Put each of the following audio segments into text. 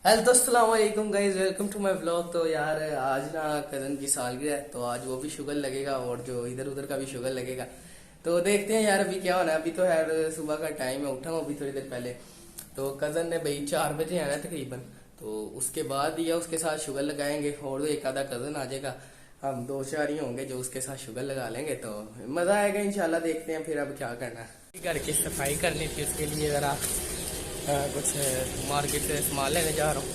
Hello तो अस्सलाम वालेकुम guys, welcome to my vlog. तो यार आज ना कज़न की सालगिरह है, तो आज वो भी शुगर लगेगा और जो इधर उधर का भी शुगर लगेगा। तो देखते हैं यार अभी क्या होना है। अभी तो यार सुबह का टाइम है, उठा हूँ अभी थोड़ी देर पहले। तो कज़न ने भाई 4 बजे आना है तकरीबन। तो उसके बाद या उसके साथ शुगर लगाएंगे और एक आधा कज़न आ जाएगा। हम दो चार ही होंगे जो उसके साथ शुगर लगा लेंगे, तो मज़ा आएगा इंशाल्लाह। देखते हैं फिर अब क्या करना है। घर की सफाई करनी थी, उसके लिए ज़रा कुछ मार्केट से सामान लेने जा रहा हूँ।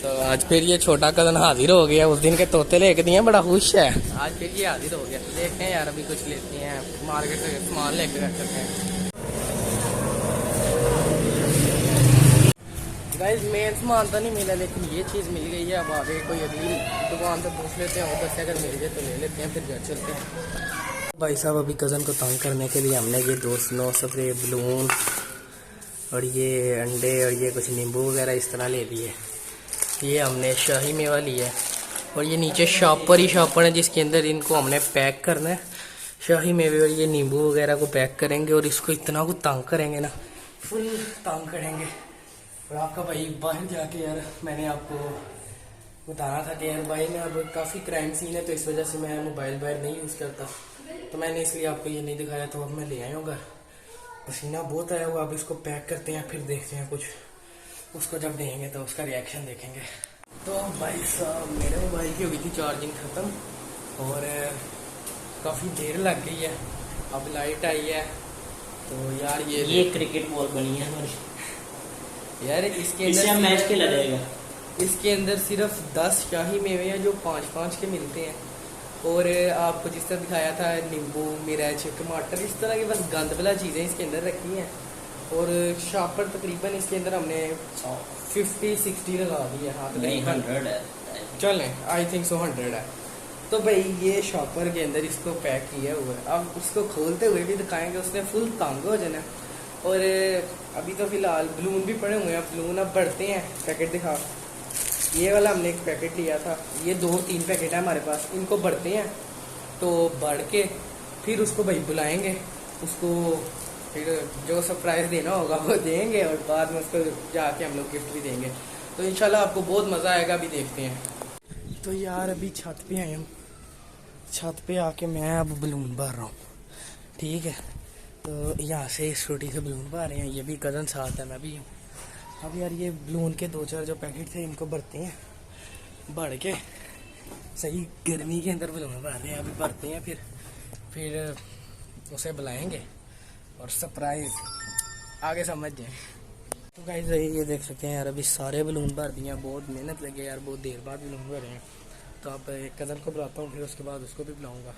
तो आज फिर ये छोटा कज़न हाजिर हो गया। उस दिन के तोते लेके दिए, बड़ा खुश है। आज फिर ये हाजिर हो गया। देखते हैं यार, अभी कुछ लेते हैं मार्केट से सामान लेके रख सकते हैं। गाइस मेन सामान तो नहीं मिला, लेकिन ये चीज़ मिल गई है। अब आगे कोई अगली दुकान से पूछ लेते हैं, और 10 अगर मिल जाए तो ले लेते हैं, फिर घर चलते हैं। भाई साहब अभी कज़न को तंग करने के लिए हमने ये 2 स्प्रे बलून और ये अंडे और ये कुछ नींबू वगैरह इस तरह ले लिए। ये हमने शाही मेवा लिया है और ये नीचे शॉपर है जिसके अंदर इनको हमने पैक करना है। शाही मेवे और ये नींबू वगैरह को पैक करेंगे और इसको इतना को तंग करेंगे ना, फुल तंग करेंगे। और आपका भाई बाहर जाके यार मैंने आपको बताना था कि यार भाई में अब काफ़ी क्राइम सीन है, तो इस वजह से मैं मोबाइल बाहर नहीं यूज़ करता, तो मैंने इसलिए आपको ये नहीं दिखाया। तो अब मैं ले आया हूँ घर। पसीना बहुत आया हुआ। अब इसको पैक करते हैं, फिर देखते हैं कुछ उसको जब देंगे तो उसका रिएक्शन देखेंगे। तो भाई साहब मेरे मोबाइल की हो गई थी चार्जिंग ख़त्म और काफ़ी देर लग गई है। अब लाइट आई है तो यार ये क्रिकेट बॉल बनी है हमारी। यार इससे हम मैच खेला जाएगा। इसके अंदर सिर्फ 10 शाही मेवे हैं जो 5-5 के मिलते हैं। और आपको जिस तरह दिखाया था नींबू मिर्च टमाटर इस तरह की बस गंद बला चीज़ें इसके अंदर रखी हैं। और शॉपर तकरीबन इसके अंदर हमने 50-60 लगा दी है। हाँ नहीं 100 है। चलें आई थिंक सो 100 है। तो भाई ये शॉपर के अंदर इसको पैक किया हुआ है। अब उसको खोलते हुए भी दिखाएंगे, उसने फुल तंग हो जाना। और अभी तो फिलहाल बलून भी पड़े हुए हैं। बलून अब बढ़ते हैं। पैकेट दिखा, ये वाला हमने एक पैकेट लिया था, ये 2-3 पैकेट है हमारे पास। इनको बढ़ते हैं तो बढ़ के फिर उसको भाई बुलाएंगे, उसको फिर जो सरप्राइज़ देना होगा वो देंगे और बाद में उसको जाके हम लोग गिफ्ट भी देंगे। तो इंशाल्लाह आपको बहुत मज़ा आएगा। अभी देखते हैं। तो यार अभी छत पे आए हम। छत पे आके मैं अब बलून भर रहा हूँ, ठीक है। तो यहाँ से इस छोटी से बलून भर रहे हैं। ये भी कज़न साथ है, मैं भी हूँ। अब यार ये बलून के 2-4 जो पैकेट थे इनको भरते हैं, भर के सही गर्मी के अंदर बलून भरते हैं। अभी भरते हैं फिर उसे बुलाएंगे और सरप्राइज आगे समझ जाए। तो गाइस ये देख सकते हैं यार, अभी सारे बलून भर दिए हैं। बहुत मेहनत लगे यार, बहुत देर बाद बलून भरे हैं। तो अब एक कज़न को बुलाता हूँ, फिर उसके बाद उसको भी बुलाऊँगा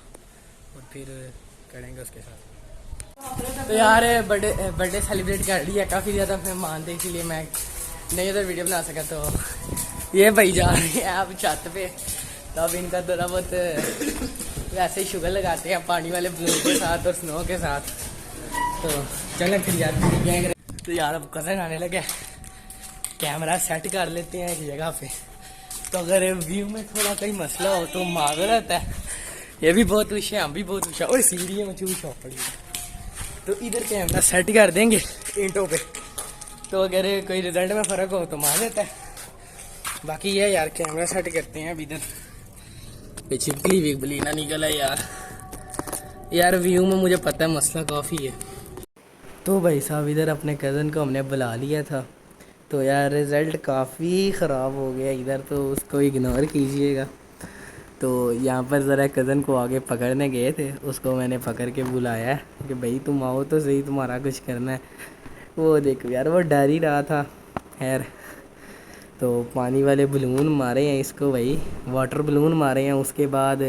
और फिर करेंगे उसके साथ। तो यार बर्थडे सेलिब्रेट कर लिया, काफ़ी ज़्यादा मेहमान थे इसीलिए मैं नहीं उधर वीडियो बना सका। तो ये भाई जा रहे हैं अब छत पे। तो अब इनका थोड़ा बहुत वैसे ही शुगर लगाते हैं पानी वाले बलून के साथ और स्नो के साथ। तो चलें फिर यार। तो यार अब कज़न आने लगे, कैमरा सेट कर लेते हैं एक जगह पे। तो अगर व्यू में थोड़ा कोई मसला हो तो माजरत है। ये भी बहुत खुश है, हम भी बहुत खुश है। और सीढ़ी में चूही शॉप पड़ी है, तो इधर कैमरा सेट कर देंगे ईंटों पे। तो अगर कोई रिजल्ट में फ़र्क हो तो मान लेता है। बाकी ये यार कैमरा सेट करते हैं। अब इधर छिपकली विकबली ना निकल है यार व्यू में मुझे पता है मसला काफ़ी है। तो भाई साहब इधर अपने कज़न को हमने बुला लिया था। तो यार रिज़ल्ट काफ़ी ख़राब हो गया इधर, तो उसको इग्नोर कीजिएगा। तो यहाँ पर ज़रा कज़न को आगे पकड़ने गए थे, उसको मैंने पकड़ के बुलाया है कि भाई तुम आओ तो सही, तुम्हारा कुछ करना है। वो देखो यार वो डर ही रहा था। खैर तो पानी वाले बलून मारे हैं इसको, भाई वाटर बलून मारे हैं। उसके बाद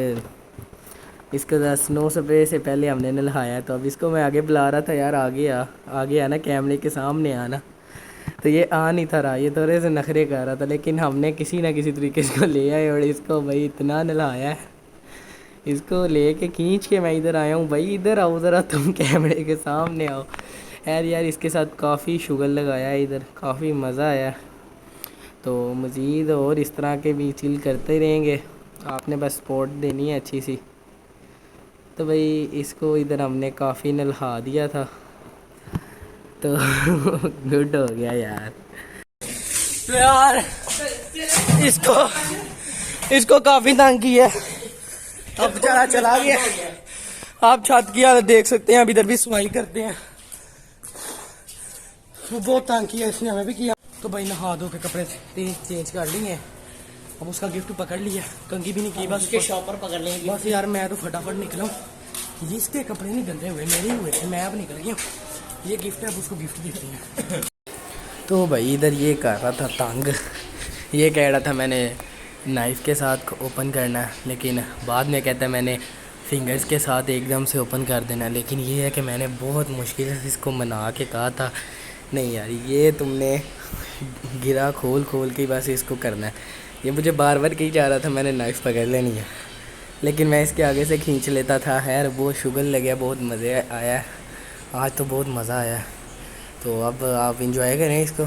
इसको स्नो स्प्रे से पहले हमने नहलाया। तो अब इसको मैं आगे बुला रहा था यार, आगे आना, कैमरे के सामने आना। तो ये आ नहीं था रहा, ये थोड़े से नखरे कर रहा था, लेकिन हमने किसी ना किसी तरीके से इसको ले आए और इसको भाई इतना नहलाया है। इसको लेके खींच के मैं इधर आया हूँ। भाई इधर आओ ज़रा, तुम कैमरे के सामने आओ। यार इसके साथ काफ़ी शुगर लगाया है इधर, काफ़ी मज़ा आया। तो मज़ीद और इस तरह के भी चिल करते रहेंगे, आपने बस सपोर्ट देनी है अच्छी सी। तो भाई इसको इधर हमने काफ़ी नल्हा दिया था, तो गुड हो गया यार। तो यार इसको काफी तंग किया है। अब बेचारा चला गया। आप छत की हालत देख सकते हैं। अब इधर भी सफाई करते हैं। वो बहुत तंग किया इसने, हमें भी किया। तो भाई नहा धो के कपड़े चेंज कर लिए। अब उसका गिफ्ट पकड़ लिया, कंघी भी नहीं की, बस उसके शॉपर पकड़ लेंगे। बस यार मैं तो फटाफट निकला हूँ। इसके कपड़े नहीं गंदे हुए, मेरे ही हुए थे, मैं अब निकल गया हूँ। ये गिफ्ट है, अब उसको गिफ्ट देते हैं। तो भाई इधर ये कर रहा था तंग। ये कह रहा था मैंने नाइफ़ के साथ ओपन करना है, लेकिन बाद में कहता है मैंने फिंगर्स के साथ एकदम से ओपन कर देना। लेकिन ये है कि मैंने बहुत मुश्किल से इसको मना के कहा था, नहीं यार ये तुमने गिरा खोल के बस इसको करना है। ये मुझे बार बार कही जा रहा था मैंने नाइफ़ पकड़ लेनी है, लेकिन मैं इसके आगे से खींच लेता था। खैर वो शुगर लगे, बहुत मज़े आया। आज तो बहुत मज़ा आया। तो अब आप इंजॉय करें इसको।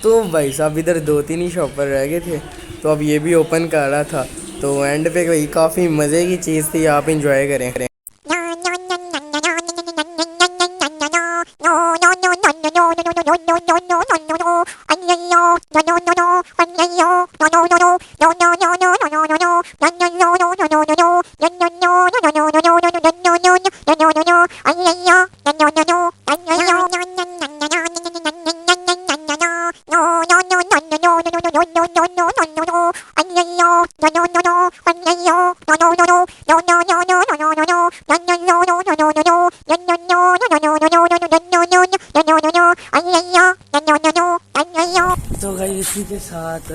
तो भाई साहब इधर 2-3 ही शॉपर रह गए थे, तो अब ये भी ओपन कर रहा था। तो एंड पे भाई काफ़ी मज़े की चीज़ थी, आप इंजॉय करें। तो गाइस इसी के साथ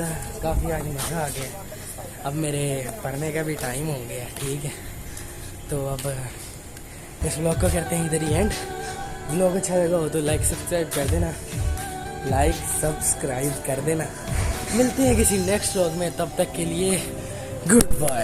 काफ़ी आज मज़ा आ गया। अब मेरे पढ़ने का भी टाइम हो गया, ठीक है। तो अब इस व्लॉग को करते हैं इधर ही एंड। व्लॉग अच्छा लगा हो तो लाइक सब्सक्राइब कर देना, मिलते हैं किसी नेक्स्ट व्लॉग में, तब तक के लिए गुड बाय।